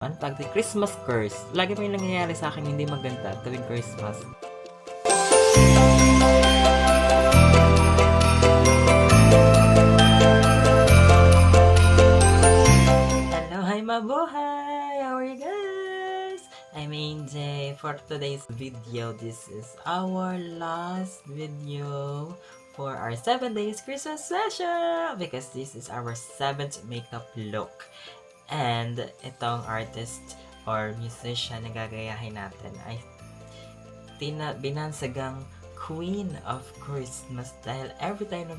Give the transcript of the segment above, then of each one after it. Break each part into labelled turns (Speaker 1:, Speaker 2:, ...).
Speaker 1: Ano tawag dito? Christmas curse. Lagi may nangyayari sa akin hindi maganda tuwing Christmas. Hello, hi mabuhay! How are you guys? I'm AJ. For today's video, this is our last video for our 7 days Christmas special because this is our 7th makeup look. And itong artist or musician na gagayahin natin ay binansagang Queen of Christmas dahil every time na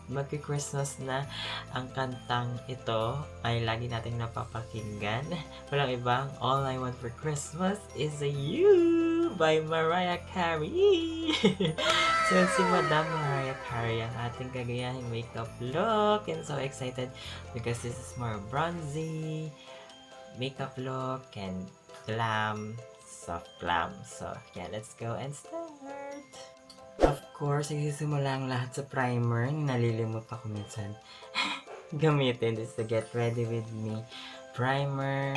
Speaker 1: magki-Christmas na ang kantang ito ay lagi nating napapakinggan. Walang ibang All I Want for Christmas is You by Mariah Carey. So si Madam Mariah Carey ang ating gagayahing makeup look and so excited because this is more bronzy makeup look and glam, soft glam. So yeah, let's go and start. Of course, isisimula ang lahat sa primer. Nalilimot ako minsan gamitin this to get ready with me. Primer.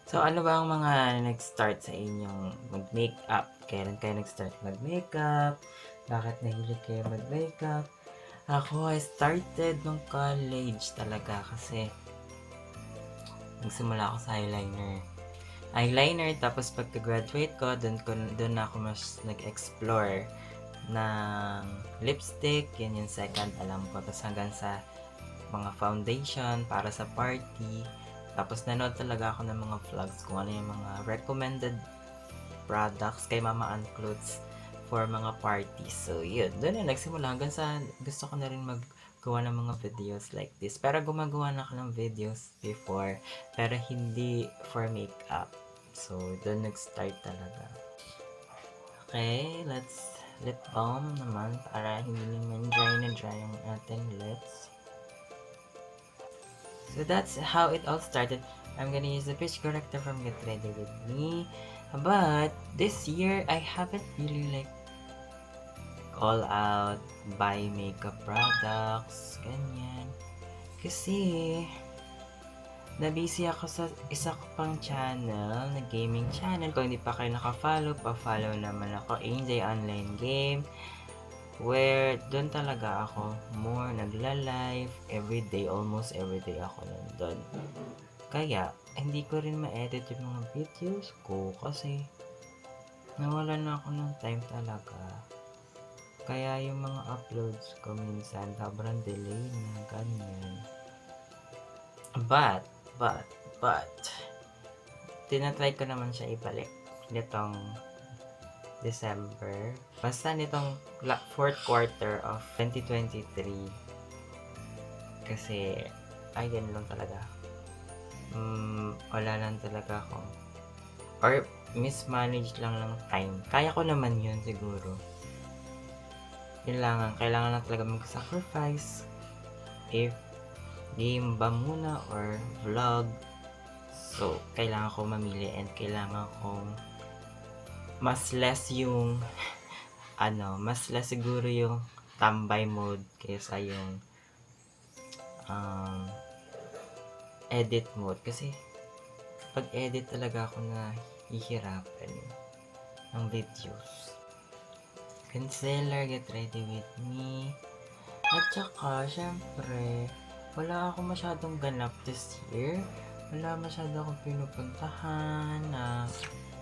Speaker 1: So, ano ba ang mga nag-start sa inyong mag-makeup? Kailan kayo nag-start mag-makeup? Bakit nahilig kayo mag-makeup? Ako, I started nung college talaga kasi nagsimula ako sa eyeliner, tapos pagka-graduate ko, doon na ako mas nag-explore ng lipstick, yun yung second alam ko, tapos hanggang sa mga foundation para sa party, tapos nanood talaga ako ng mga vlogs kung ano yung mga recommended products kay Mama Ann Clothes for mga parties. So yun, doon na nagsimula hanggang sa gusto ko na rin gawa ng mga videos like this. Pero gumagawa na ako ng videos before, pero hindi for makeup. So, doon nag-start talaga. Okay, let's lip balm naman para hindi naman dry na dry yung ating lips. So, that's how it all started. I'm gonna use the pitch corrector from Get Ready With Me. But, this year, I haven't really all out buy makeup products, ganyan. Kasi, na-busy ako sa isa ko pang channel, na gaming channel. Kung hindi pa kayo naka-follow, pa-follow naman ako, AJ Online Game. Where, doon talaga ako more nagla-live everyday, almost everyday ako nandun. Kaya, hindi ko rin ma-edit yung mga videos ko kasi nawalan na ako ng time talaga. Kaya yung mga uploads ko minsan sobrang delay na ganyan. But, tinatry ko naman siya ibalik nitong December. Basta nitong fourth quarter of 2023. Kasi, ayun lang talaga. Wala lang talaga ako. Or, mismanage lang ng time. Kaya ko naman yun siguro. Kailangan lang talaga mag-sacrifice. If game ba muna or vlog, so kailangan ko mamili and kailangan kong mas less yung mas less siguro yung tambay mode kaysa yung edit mode kasi pag edit talaga ako na hihirapan ng videos. Concealer, Get Ready With Me. At saka, syempre, wala ako masyadong ganap this year. Wala masyado akong pinupuntahan na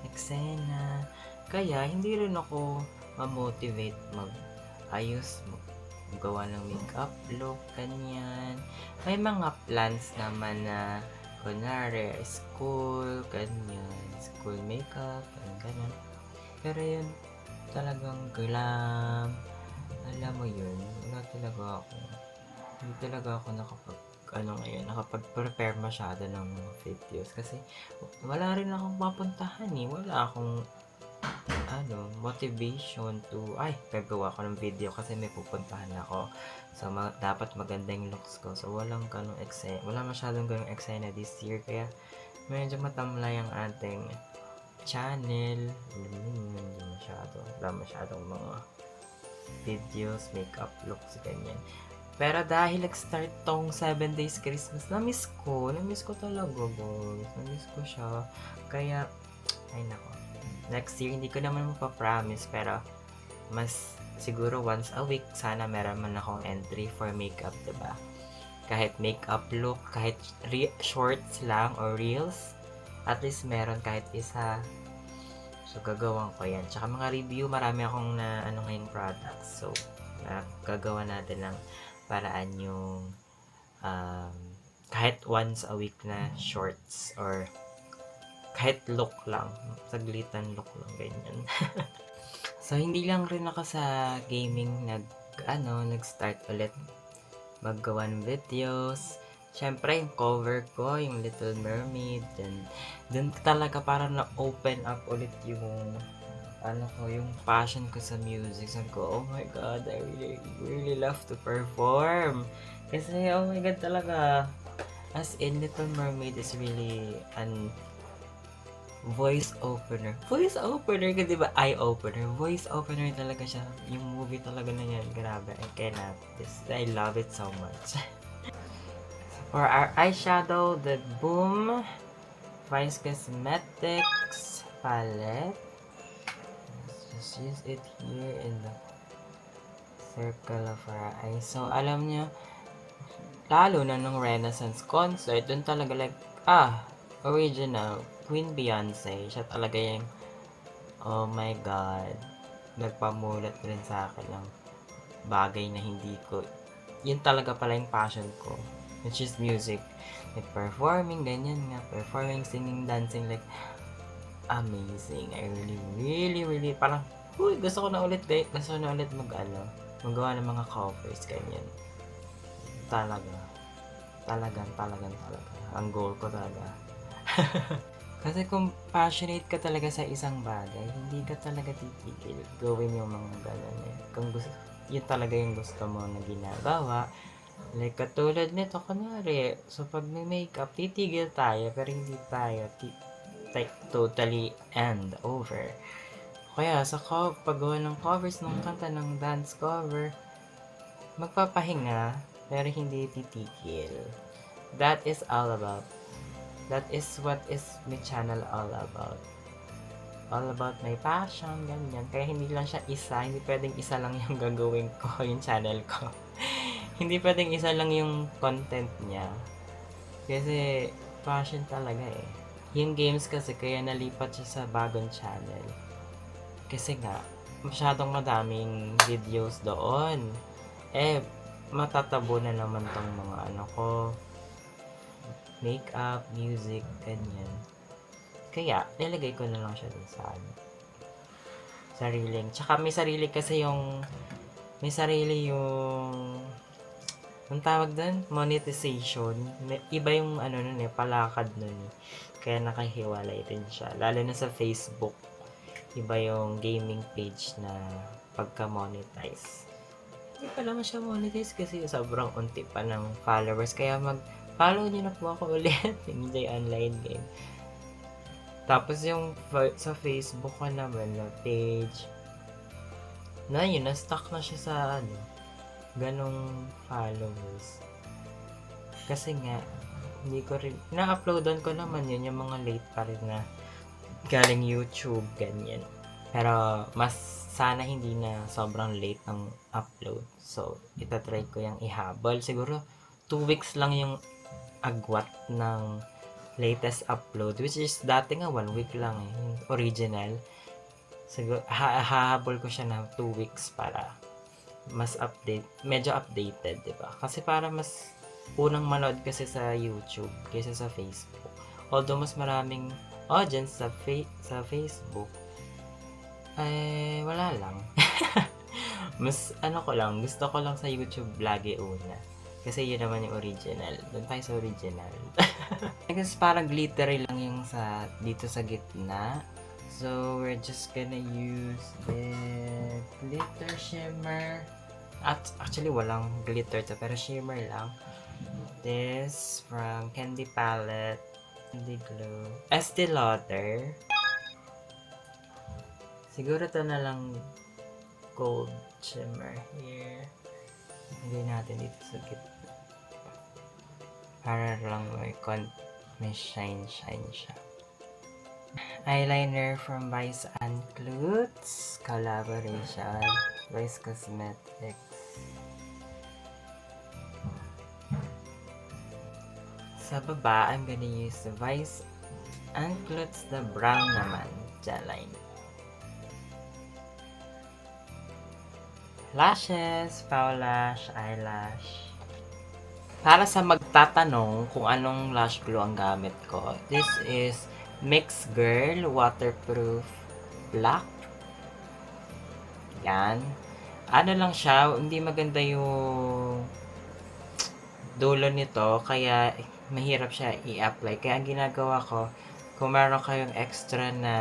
Speaker 1: eksena. Kaya, hindi rin ako ma-motivate mag-ayos, magawa ng makeup look, ganyan. May mga plans naman na, kunwari, school, ganyan. School makeup, ganyan. Pero yun, talagang glam. Alam mo yun, wala talaga ako. Hindi talaga ako nakapag-prepare masyado ng mga videos kasi wala rin akong mapuntahan eh. Wala akong motivation to gagawa ko ng video kasi may pupuntahan ako. So, dapat maganda yung looks ko. So, wala masyadong ganong eksena this year. Kaya, medyo matamlay ang ating channel. Wala masyadong mga videos, makeup looks, ganyan. Pero dahil nag-start tong 7 Days Christmas, na-miss ko. Na-miss ko talaga, guys. Na-miss ko siya. Kaya, ay nako. Next year, hindi ko naman mapapromise, pero mas siguro once a week, sana meron man akong entry for makeup, diba? Kahit makeup look, kahit shorts lang or reels, at least meron kahit isa. So, gagawan ko yan. Tsaka mga review, marami akong na ano ngayong products. So, gagawa natin ng paraan yung kahit once a week na shorts or kahit look lang. Saglitan look lang, ganyan. So, hindi lang rin ako sa gaming nag-start ulit maggawa ng videos. Siyempre, yung cover ko, yung Little Mermaid, dun talaga parang na-open up ulit yung yung passion ko sa music. Sabi ko, oh my God, I really, really love to perform. Kasi, oh my God talaga. As in, Little Mermaid is really an voice opener. Voice opener ka, di ba? Eye opener. Voice opener talaga siya. Yung movie talaga na yan. Grabe. I cannot. I love it so much. For our eyeshadow, the Boom Vice Cosmetics palette. Let's just use it here in the circle of our eyes. So, alam nyo, lalo na nung Renaissance concert, dun talaga original, Queen Beyonce. Siya talaga yung, oh my God, nagpamulat rin sa akin ng bagay na hindi ko, yun talaga pala yung passion ko, which is music. Like performing, ganyan nga, performing, singing, dancing, like, amazing. I really, really, really, parang, uy, gusto ko na ulit magawa ng mga covers, ganyan. Talaga. Talagang. Ang goal ko talaga. Kasi kung passionate ka talaga sa isang bagay, hindi ka talaga titigil gawin yung mga ganun eh. Kung gusto, yun talaga yung gusto mo na ginagawa. Like katulad nito, kunwari, so pag may makeup, titigil tayo, pero hindi tayo totally end over. Kaya sa paggawa ng covers ng kanta ng dance cover, magpapahinga, pero hindi titigil. That is all about. That is what is my channel all about. All about my passion, ganyan. Kaya hindi lang siya isa, hindi pwedeng isa lang yung gagawin ko, yung channel ko. Hindi pwedeng isa lang yung content niya. Kasi passion talaga eh. Yung games kasi kaya nalipat siya sa bagong channel. Kasi nga, masyadong madaming videos doon. Matatabo na naman tong mga makeup, music, ganyan. Kaya, nilagay ko na lang siya dun sa sariling. Tsaka may sarili ang tawag doon, monetization. Iba yung nun palakad nun eh. Kaya nakahiwalay rin siya. Lalo na sa Facebook. Iba yung gaming page na pagka-monetize. Hindi pa naman siya monetize kasi sobrang unti pa ng followers. Kaya follow nyo na po ako ulit. Enjoy online game. Tapos yung sa Facebook ko naman na page, na-stuck na siya sa ganong followers. Kasi nga, hindi ko rin, na-uploadan ko naman yun, yung mga late pa rin na galing YouTube, ganyan. Pero, mas sana hindi na sobrang late ng upload. So, itatry ko yung ihabol. Siguro, 2 weeks lang yung agwat ng latest upload, which is dati nga 1 week lang eh, yung original. Siguro, hahabol ko siya ng 2 weeks para mas medyo updated, di ba? Kasi para mas unang manood kasi sa YouTube kaysa sa Facebook. Although mas maraming audience sa Facebook, wala lang. Mas gusto ko lang sa YouTube lagi una. Kasi yun naman yung original. Doon tayo sa original. Kasi parang glittery lang yung dito sa gitna. So, we're just gonna use the glitter shimmer. Actually, walang glitter to, pero shimmer lang. This from Candy Palette. Candy Glow. Estee Lauder. Siguro to na lang gold shimmer here. Hindi natin dito sa gitna. Para lang may shine siya. Eyeliner from Vice and Klutz. Collaboration. Vice Cosmetics. Sa baba, I'm gonna use the Vice and Klutz the brown naman. Line. Lashes, Powlash, eyelash. Para sa magtatanong kung anong lash glue ang gamit ko, this is Mix Girl Waterproof Black. Yan. Ano lang siya, hindi maganda yung dulo nito, kaya mahirap siya i-apply. Kaya ang ginagawa ko, kung meron kayong extra na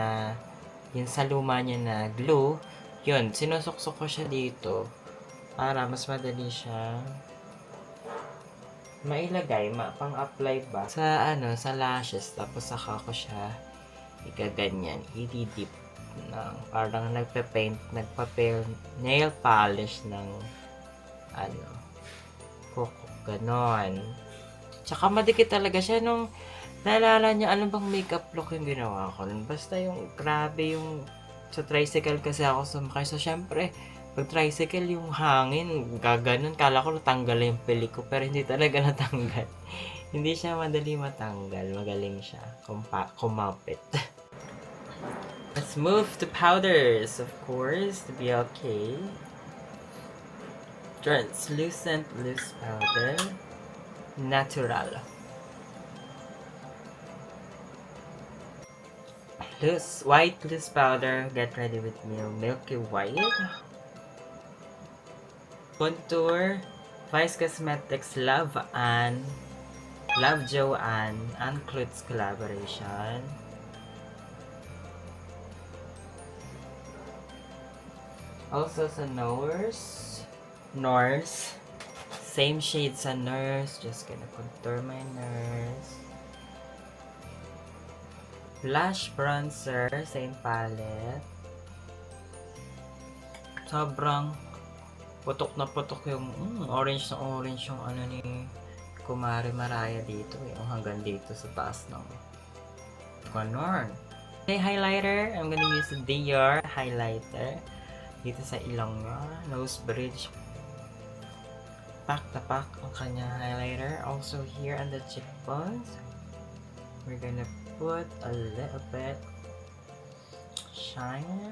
Speaker 1: yung sa luma niya na glue, yun, sinusuksok ko siya dito para mas madali siya mailagay, pang-apply ba sa lashes, tapos saka ko siya igaganyan, i-dip ng parang nagpa-paint nail polish ng kuko, ganon. Tsaka madikit talaga siya nung naalala niya, ano bang makeup look yung ginawa ko. Basta yung grabe yung sa tricycle kasi ako sumakay. So, syempre, pag tricycle, yung hangin, gaganon. Kala ko natanggal yung pili ko, pero hindi talaga natanggal. Hindi siya madali matanggal. Magaling siya. Kumapit. Let's move to powders, of course, to be okay. Translucent loose powder. Natural. White loose powder. Get ready with me. Milky white. Contour. Vice Cosmetics Love Joanne and Klutz collaboration. Also sa Nors. Same shade sa Nors. Just gonna contour my Nors. Blush bronzer. Same palette. Sobrang putok na putok yung orange na orange yung ano ni Kumari Maraya dito. Yung hanggang dito sa taas ng contour. Okay, highlighter. I'm gonna use the Dior highlighter. Dito sa ilong niya. Nose bridge. Pack na pack ang kanyang highlighter. Also here on the cheekbones. We're gonna put a little bit shine.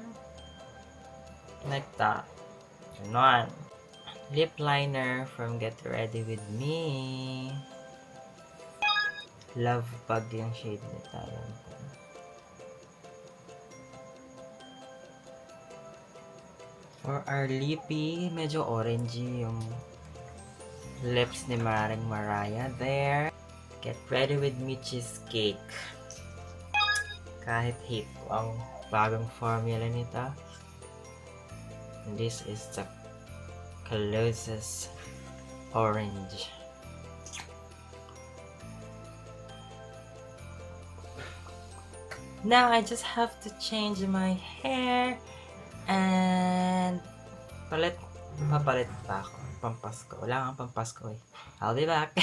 Speaker 1: Like that. Ganon. Lip liner from Get Ready With Me. Love Bug yung shade nito. For our lippy, medyo orangey yung lips ni Maring Mariah there. Get Ready With Me Cheesecake. Kahit hip ang bagong formula nito. And this is the closest orange. Now I just have to change my hair and papalit pa ako. Pampasko. Wala kang pampasko eh. I'll be back.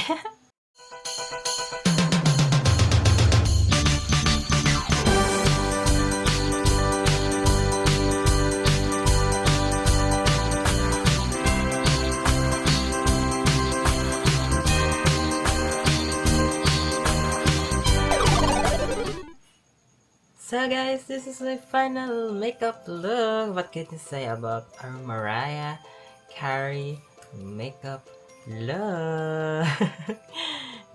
Speaker 1: So guys, this is my final makeup look. What can you say about our Mariah Carey makeup look?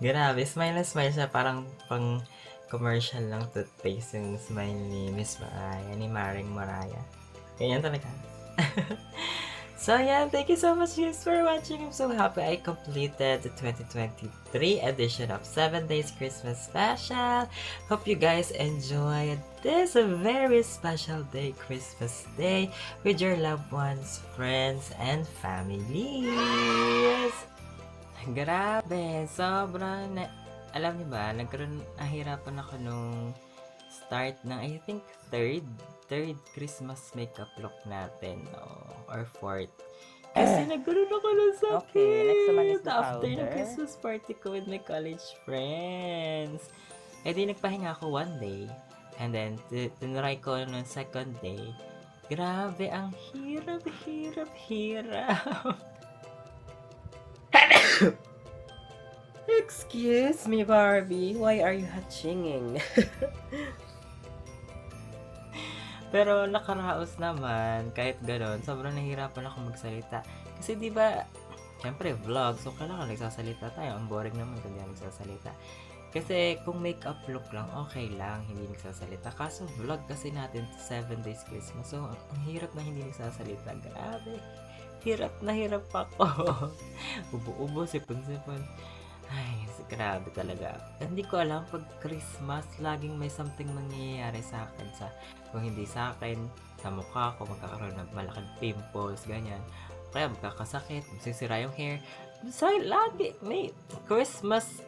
Speaker 1: Grabe, smile na smile siya. Parang pang commercial lang toothpaste yung smile ni Miss Mariah, ni Maring Mariah. Ganyan talaga. So yeah, thank you so much guys for watching. I'm so happy I completed the 2023 edition of 7 Days Christmas Special. Hope you guys enjoyed this very special day, Christmas Day, with your loved ones, friends, and families. Grabe, sobrang alam niyo ba, nahirapan ako nung start ng I think third Christmas makeup look natin, or fourth. Kasi nagkaroon ako ng sakit.
Speaker 2: Okay, next naman is the
Speaker 1: After
Speaker 2: powder.
Speaker 1: ng Christmas party ko with my college friends. Eh di nagpahinga ako one day. And then, tinry ko noong second day. Grabe, ang hirap.
Speaker 2: Excuse me, Barbie. Why are you hatchinging?
Speaker 1: Pero nakaraos naman, kahit gano'n, sobrang nahihirapan ako magsalita. Kasi di ba, syempre vlog, so kailangan nagsasalita tayo. Ang boring naman kung di ako nagsasalita. Kasi kung makeup look lang, okay lang, hindi nagsasalita. Kaso vlog kasi natin 7 days Christmas. So, ang hirap na hindi nagsasalita. Grabe. Hirap na hirap ako. Ubo-ubo, sipon-sipon. Ay, grabe talaga. Hindi ko alam, pag Christmas, laging may something mangyayari sa akin. Kung hindi sa akin, sa mukha ko, magkakaroon ng malaking pimples, ganyan. Kaya magkakasakit, masisira yung hair. Lagi may Christmas,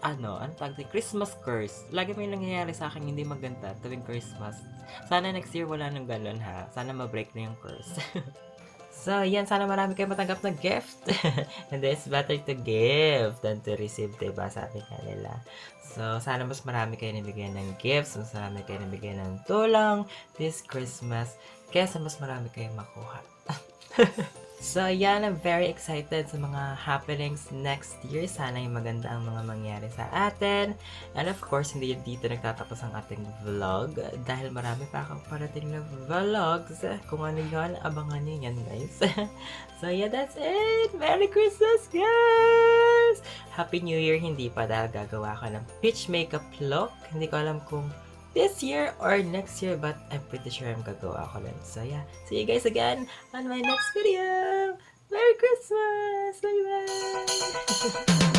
Speaker 1: Christmas curse. Lagi may nangyayari sa akin hindi maganda tuwing Christmas. Sana next year wala nang ganun ha. Sana ma-break na yung curse. So, yan. Sana marami kayo matanggap na gift. And it's better to give than to receive, diba? Sabi nga nila. So, sana mas marami kayo nabigyan ng gifts. Mas marami kayo nabigyan ng tulong this Christmas. Kesa mas marami kayo makuha. So, yan. I'm very excited sa mga happenings next year. Sana yung maganda ang mga mangyari sa atin. And of course, hindi dito nagtatapos ang ating vlog. Dahil marami pa akong parating na vlogs. Kung ano yun, abangan nyo yan, guys. So, yeah, that's it. Merry Christmas, guys! Happy New Year. Hindi pa dahil gagawa ko ng peach makeup look. Hindi ko alam kung this year or next year, but I'm pretty sure I'm gagawa ko lang. So yeah, see you guys again on my next video. Merry Christmas! Bye-bye!